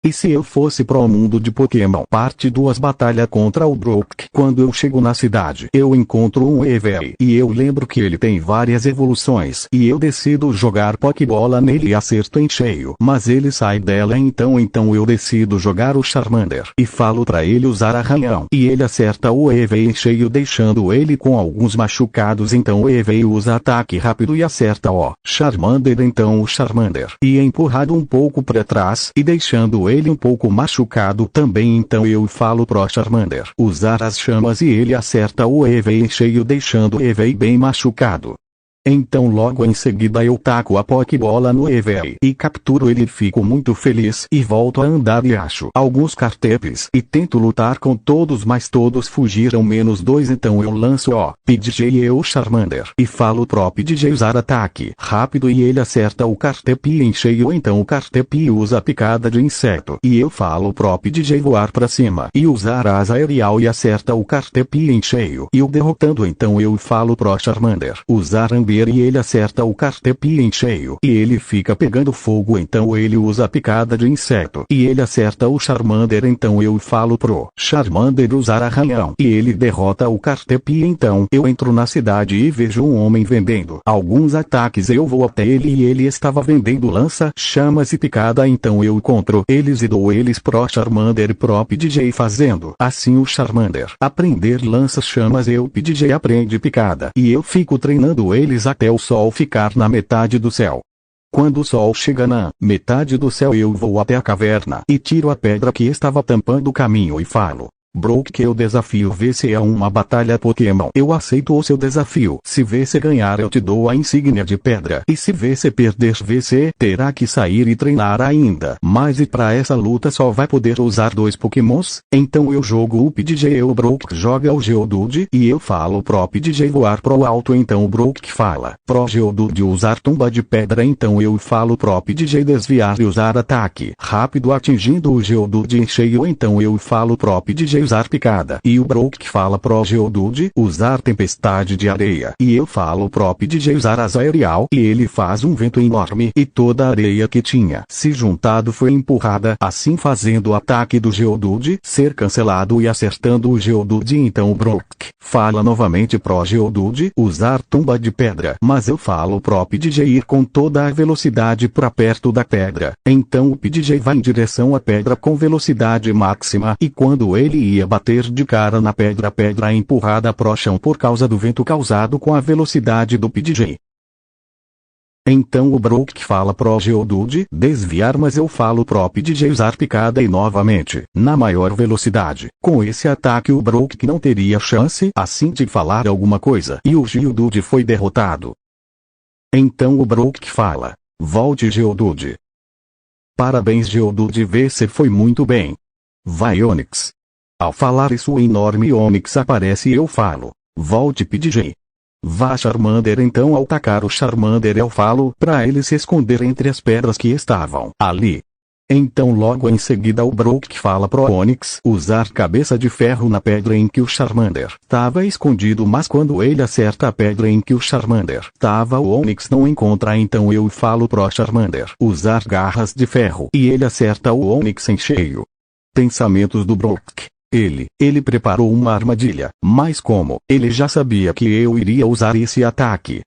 E se eu fosse pro mundo de Pokémon parte 2 batalha contra o Brook. Quando eu chego na cidade eu encontro um Eevee e eu lembro que ele tem várias evoluções e eu decido jogar Pokébola nele e acerto em cheio. Mas ele sai dela então eu decido jogar o Charmander e falo pra ele usar arranhão. E ele acerta o Eevee em cheio deixando ele com alguns machucados. Então o Eevee usa ataque rápido e acerta o Charmander. Então o Charmander e empurrado um pouco pra trás e deixando ele um pouco machucado também. Então eu falo pro Charmander usar as chamas e ele acerta o Eevee em cheio deixando o Eevee bem machucado. Então logo em seguida eu taco a Pokébola no Eevee e capturo ele. Fico muito feliz e volto a andar e acho alguns Cartepes e tento lutar com todos mas todos fugiram menos 2. Então eu lanço o PDJ e o Charmander e falo pro PDJ usar ataque rápido e ele acerta o Cartepe em cheio. Então o Cartepe usa a picada de inseto e eu falo pro PDJ voar pra cima e usar asa aerial e acerta o Cartepe em cheio e o derrotando. Então eu falo pro Charmander usar e ele acerta o Cartepe em cheio e ele fica pegando fogo. Então ele usa a picada de inseto e ele acerta o Charmander. Então eu falo pro Charmander usar arranhão e ele derrota o Cartepe. Então eu entro na cidade e vejo um homem vendendo alguns ataques. Eu vou até ele e ele estava vendendo lança, chamas e picada. Então eu encontro eles e dou eles pro Charmander e pro PDJ fazendo assim o Charmander aprender lança chamas e o PDJ aprende picada e eu fico treinando eles até o sol ficar na metade do céu. Quando o sol chega na metade do céu eu vou até a caverna e tiro a pedra que estava tampando o caminho e falo: Brook, que eu desafio VC a uma batalha Pokémon. Eu aceito o seu desafio. Se VC ganhar eu te dou a insígnia de pedra. E se VC perder VC terá que sair e treinar ainda. Mas e pra essa luta só vai poder usar 2 Pokémons? Então eu jogo o PDJ e o Brook joga o Geodude e eu falo pro PDJ voar pro alto. Então o Brook fala pro Geodude usar tumba de pedra. Então eu falo pro PDJ desviar e usar ataque rápido atingindo o Geodude em cheio. Então eu falo pro PDJ usar picada e o Brook fala pro Geodude usar tempestade de areia e eu falo pro PDJ usar asa aerial e ele faz um vento enorme e toda a areia que tinha se juntado foi empurrada assim fazendo o ataque do Geodude ser cancelado e acertando o Geodude. Então o Brook fala novamente pro Geodude usar tumba de pedra mas eu falo pro PDJ ir com toda a velocidade pra perto da pedra. Então o PDJ vai em direção à pedra com velocidade máxima e quando ele ia bater de cara na pedra, a pedra é empurrada pro chão por causa do vento causado com a velocidade do PDJ. Então o Brook fala pro Geodude desviar mas eu falo pro PDJ usar picada e novamente, na maior velocidade. Com esse ataque o Brook não teria chance assim de falar alguma coisa e o Geodude foi derrotado. Então o Brook fala: volte Geodude. Parabéns Geodude, você foi muito bem. Vai Onix. Ao falar isso o enorme Onix aparece e eu falo: volte PDJ. Vá Charmander. Então ao tacar o Charmander eu falo pra ele se esconder entre as pedras que estavam ali. Então logo em seguida o Brook fala pro Onix usar cabeça de ferro na pedra em que o Charmander estava escondido mas quando ele acerta a pedra em que o Charmander estava o Onix não encontra. Então eu falo pro Charmander usar garras de ferro e ele acerta o Onix em cheio. Pensamentos do Brook. Ele preparou uma armadilha, mas como ele já sabia que eu iria usar esse ataque,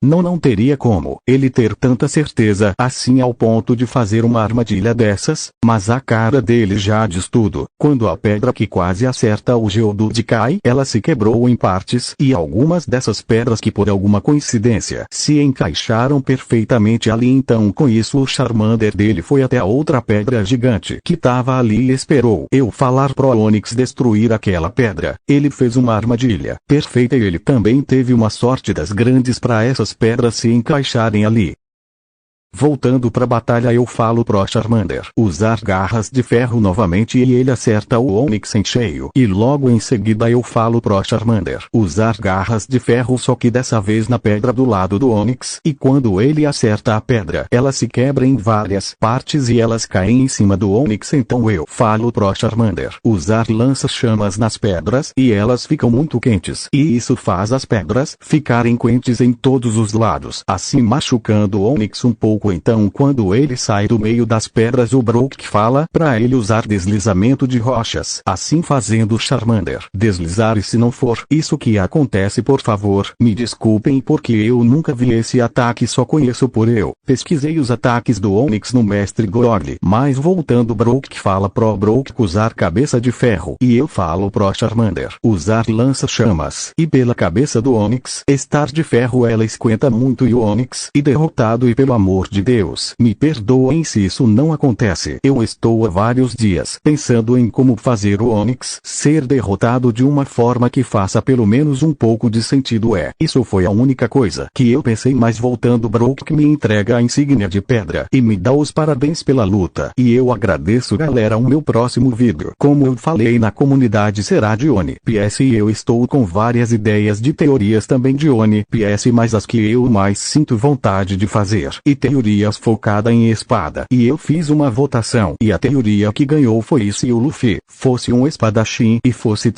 não teria como ele ter tanta certeza assim ao ponto de fazer uma armadilha dessas, mas a cara dele já diz tudo. Quando a pedra que quase acerta o Geodude cai, ela se quebrou em partes e algumas dessas pedras que por alguma coincidência se encaixaram perfeitamente ali. Então com isso o Charmander dele foi até a outra pedra gigante que tava ali e esperou eu falar pro Onix destruir aquela pedra. Ele fez uma armadilha perfeita e ele também teve uma sorte das grandes para essas pedras se encaixarem ali. Voltando pra batalha eu falo pro Charmander usar garras de ferro novamente e ele acerta o Onix em cheio. E logo em seguida eu falo pro Charmander usar garras de ferro só que dessa vez na pedra do lado do Onix. E quando ele acerta a pedra ela se quebra em várias partes e elas caem em cima do Onix. Então eu falo pro Charmander usar lança-chamas nas pedras e elas ficam muito quentes. E isso faz as pedras ficarem quentes em todos os lados, assim machucando o Onix um pouco. pouco então quando ele sai do meio das pedras o Brook fala pra ele usar deslizamento de rochas. Assim fazendo o Charmander deslizar e se não for isso que acontece por favor, me desculpem porque eu nunca vi esse ataque só conheço por eu. Pesquisei os ataques do Onix no Mestre Gorg. Mas voltando Brook fala pro Brook usar cabeça de ferro. E eu falo pro Charmander usar lança-chamas. E pela cabeça do Onix estar de ferro ela esquenta muito e o Onix e derrotado e pelo amor de Deus me perdoem se isso não acontece. Eu estou há vários dias pensando em como fazer o Onix ser derrotado de uma forma que faça pelo menos um pouco de sentido isso foi a única coisa que eu pensei mas voltando Brook me entrega a insígnia de pedra e me dá os parabéns pela luta. E eu agradeço galera o meu próximo vídeo como eu falei na comunidade será de Oni. PS eu estou com várias ideias de teorias também de Oni. PS mas as que eu mais sinto vontade de fazer e teorias focada em espada. E eu fiz uma votação e a teoria que ganhou foi se o Luffy fosse um espadachim e fosse